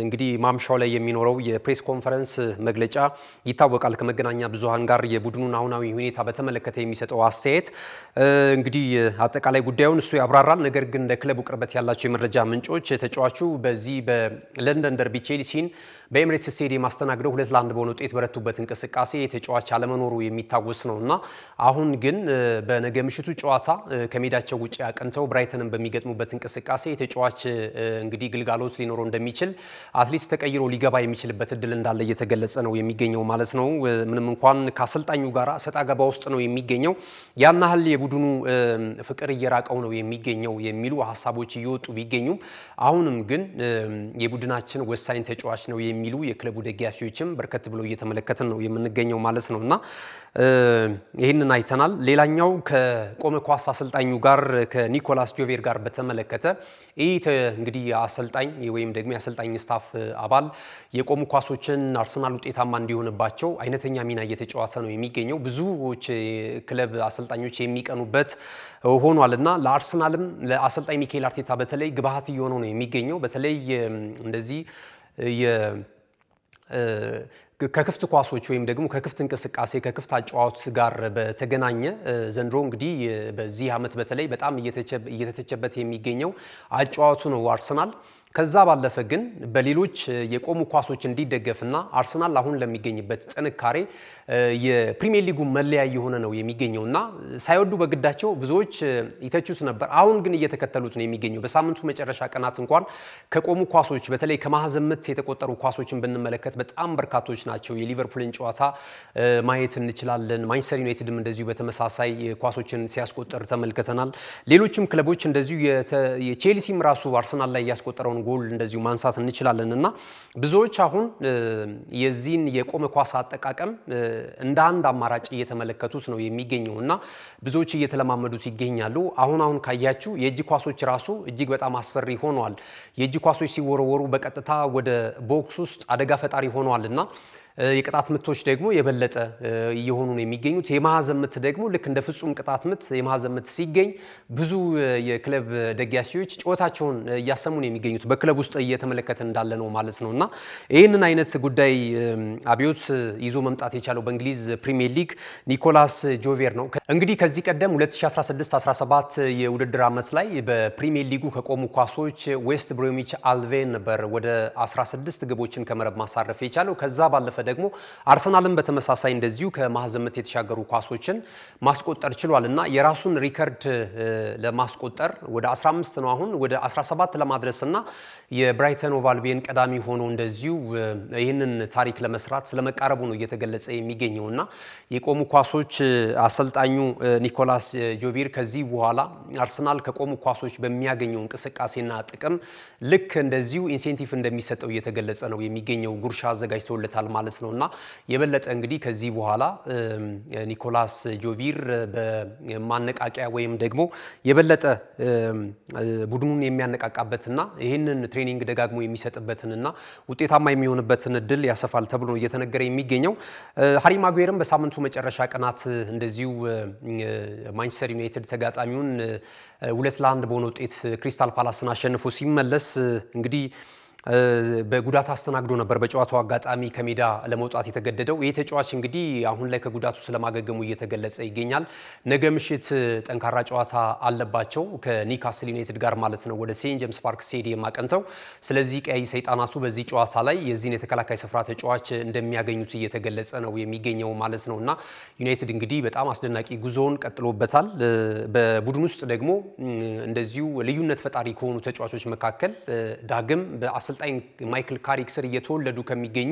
እንግዲህ ማምሻው ላይ የሚኖረው የፕሬስ ኮንፈረንስ መግለጫ ይታወቃል። ከመገናኛ ብዙሃን ጋር የቡድኑን አሁናዊ ሁኔታ በተመለከተ የሚሰጠው አስተያየት እንግዲህ አጠቃላይ ጉዳዩን እሱ ያብራራል። ነገር ግን ለክለቡ ቅርበት ያላቸው የመረጃ ምንጮች ተጫዋቹ በዚህ በለንደን ደርቢ ቼልሲን በኤምሬትስ ስቴዲየም አስተናግደው 2-1 በሆነ ውጤት በረቱበት እንቅስቃሴ የተጫዋች አለመኖሩ የሚታወስ ነውና አሁን ግን በነገ ምሽቱ ጨዋታ ከሜዳቸው ውጪ አቅንተው ብራይተንን በሚገጥሙበት እንቅስቃሴ የተጫዋች እንግዲህ ግልጋሎት ሊኖረው እንደሚችል አትሊስት ተቀይሮ ሊገባ የሚችልበት እድል እንዳለ እየተገለጸ ነው የሚገኘው ማለት ነው። ምንም እንኳን ከአሰልጣኙ ጋር ሰጣ ገባ ውስጥ ነው የሚገኘው፣ ያን ያህል የቡድኑ ፍቅር እየራቀው ነው የሚገኘው የሚሉ ሀሳቦች እየወጡ ቢገኙም አሁንም ግን የቡድናችን ወሳኝ ተጫዋች ነው የሚሉ የክለቡ ደጋፊዎችም በርከት ብለው እየተመለከትን ነው የምንገኘው ማለት ነውና ይህንን አይተናል። ሌላኛው ከቆመ ኳስ አሰልጣኙ ጋር ከኒኮላስ ጆቬር ጋር በተመለከተ ይህ እንግዲህ አሰልጣኝ ወይም ደግሞ የአሰልጣኝ ስታፍ አባል የቆሙ ኳሶችን አርሰናል ውጤታማ እንዲሆንባቸው አይነተኛ ሚና እየተጫወተ ነው የሚገኘው። ብዙዎች ክለብ አሰልጣኞች የሚቀኑበት ሆኗልና ለአርሰናልም ለአሰልጣኝ ሚካኤል አርቴታ በተለይ ግብአት እየሆነው ነው የሚገኘው። በተለይ እንደዚህ ከክፍት ኳሶች ወይም ደግሞ ከክፍት እንቅስቃሴ ከክፍት አጫዋት ጋር በተገናኘ ዘንድሮ እንግዲህ በዚህ ዓመት በተለይ በጣም እየተተቸበት የሚገኘው አጫዋቱ ነው አርሰናል። ከዛ ባለፈ ግን በሌሎች የቆሙ ኳሶች እንዲደገፍና አርሰናል አሁን ለሚገኝበት ጥንካሬ የፕሪሚየር ሊጉ መለያ የሆነ ነው የሚገኘውና ሳይወዱ በግዳቸው ብዙዎች ይተቹት ነበር። አሁን ግን እየተከተሉት ነው የሚገኘው። በሳምንቱ መጨረሻ ቀናት እንኳን ከቆሙ ኳሶች በተለይ ከማዕዘን ምት የተቆጠሩ ኳሶችን ብንመለከት በጣም በርካቶች ናቸው። የሊቨርፑልን ጨዋታ ማየት እንችላለን። ማንቸስተር ዩናይትድም እንደዚሁ በተመሳሳይ ኳሶችን ሲያስቆጥር ተመልክተናል። ሌሎችም ክለቦች እንደዚሁ የቼልሲም ራሱ አርሰናል ላይ ያስቆጠረውን ጎል እንደዚሁ ማንሳት እንችላለን እና ብዙዎች አሁን የዚህን የቆመ ኳስ አጠቃቀም እንደ አንድ አማራጭ እየተመለከቱት ነው የሚገኘው እና ብዙዎች እየተለማመዱት ይገኛሉ። አሁን ካያችሁ የእጅ ኳሶች ራሱ እጅግ በጣም አስፈሪ ሆነዋል። የእጅ ኳሶች ሲወረወሩ በቀጥታ ወደ ቦክስ ውስጥ አደጋ ፈጣሪ ሆነዋል እና የቅጣት ምቶች ደግሞ የበለጠ እየሆኑ ነው የሚገኙት። የማዕዘን ምት ደግሞ ልክ እንደ ፍጹም ቅጣት ምት የማዕዘን ምት ሲገኝ ብዙ የክለብ ደጋፊዎች ጨዋታቸውን እያሰሙ ነው የሚገኙት። በክለብ ውስጥ እየተመለከተ እንዳለ ነው ማለት ነውና ይህንን አይነት ጉዳይ አብዮት ይዞ መምጣት የቻለው በእንግሊዝ ፕሪሚየር ሊግ ኒኮላስ ጆቬር ነው። እንግዲህ ከዚህ ቀደም 2016-17 የውድድር ዓመት ላይ በፕሪሚየር ሊጉ ከቆሙ ኳሶች ዌስት ብሮሚች አልቬን ነበር ወደ 16 ግቦችን ከመረብ ማሳረፍ የቻለው። ከዛ ባለፈ ደግሞ አርሰናልን በተመሳሳይ እንደዚሁ ከማዕዘን ምት የተሻገሩ ኳሶችን ማስቆጠር ችሏል እና የራሱን ሪከርድ ለማስቆጠር ወደ 15 ነው አሁን ወደ 17 ለማድረስና የብራይተን ኦቭ አልቢየን ቀዳሚ ሆኖ እንደዚሁ ይህንን ታሪክ ለመስራት ስለመቃረቡ ነው እየተገለጸ የሚገኘውና የቆሙ ኳሶች አሰልጣኙ ኒኮላስ ጆቬር ከዚህ በኋላ አርሰናል ከቆሙ ኳሶች በሚያገኘው እንቅስቃሴና ጥቅም ልክ እንደዚሁ ኢንሴንቲቭ እንደሚሰጠው እየተገለጸ ነው የሚገኘው። ጉርሻ አዘጋጅተውለታል ማለት ነውና የበለጠ እንግዲህ ከዚህ በኋላ ኒኮላስ ጆቬር በማነቃቂያ ወይም ደግሞ የበለጠ ቡድኑን የሚያነቃቃበትና ይህንን ትሬኒንግ ደጋግሞ የሚሰጥበትንና ውጤታማ የሚሆንበትን እድል ያሰፋል ተብሎ እየተነገረ የሚገኘው። ሃሪ ማጉዌርም በሳምንቱ መጨረሻ ቀናት እንደዚሁ ማንቸስተር ዩናይትድ ተጋጣሚውን 2-1 በሆነ ውጤት ክሪስታል ፓላስን አሸንፎ ሲመለስ እንግዲህ በጉዳት አስተናግዶ ነበር በጨዋታው አጋጣሚ ከሜዳ ለመውጣት የተገደደው። ይህ ተጫዋች እንግዲህ አሁን ላይ ከጉዳቱ ስለማገገሙ እየተገለጸ ይገኛል። ነገ ምሽት ጠንካራ ጨዋታ አለባቸው ከኒውካስል ዩናይትድ ጋር ማለት ነው ወደ ሴንት ጄምስ ፓርክ ስቴዲየም አቀንተው። ስለዚህ ቀይ ሰይጣናቱ በዚህ ጨዋታ ላይ የዚህን የተከላካይ ስፍራ ተጫዋች እንደሚያገኙት እየተገለጸ ነው የሚገኘው ማለት ነውና ዩናይትድ እንግዲህ በጣም አስደናቂ ጉዞውን ቀጥሎበታል። በቡድን ውስጥ ደግሞ እንደዚሁ ልዩነት ፈጣሪ ከሆኑ ተጫዋቾች መካከል ዳግም በአሰልጣኝ ማይክል ካሪክ ስር እየተወለዱ ከሚገኙ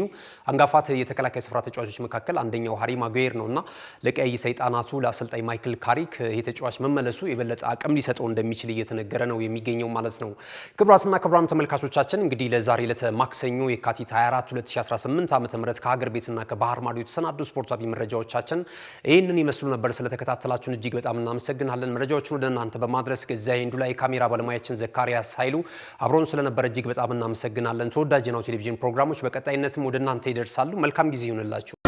አንጋፋት የተከላካይ ስፍራ ተጫዋቾች መካከል አንደኛው ሃሪ ማጉዌር ነውና ለቀይ ሰይጣናቱ ለአሰልጣኝ ማይክል ካሪክ ይሄ ተጫዋች መመለሱ የበለጠ አቅም ሊሰጠው እንደሚችል እየተነገረ ነው የሚገኘው ማለት ነው። ክቡራትና ክቡራን ተመልካቾቻችን እንግዲህ ለዛሬ ለማክሰኞ የካቲት 24 2018 ዓ.ም ከሀገር ቤትና ከባህር ማዶ የተሰናዱ ስፖርታዊ መረጃዎቻችን ይህንን ይመስሉ ነበር። ስለተከታተላችሁን እጅግ በጣም እናመሰግናለን። መረጃዎቹን ወደ እናንተ በማድረስ ገዛይ እንዱ ላይ ካሜራ ባለሙያችን ዘካሪያስ ኃይሉ አብሮን ስለነበረ እጅግ በጣም እናመሰግናለን። እናመሰግናለን። ተወዳጅ የናሁ ቴሌቪዥን ፕሮግራሞች በቀጣይነትም ወደ እናንተ ይደርሳሉ። መልካም ጊዜ ይሁንላችሁ።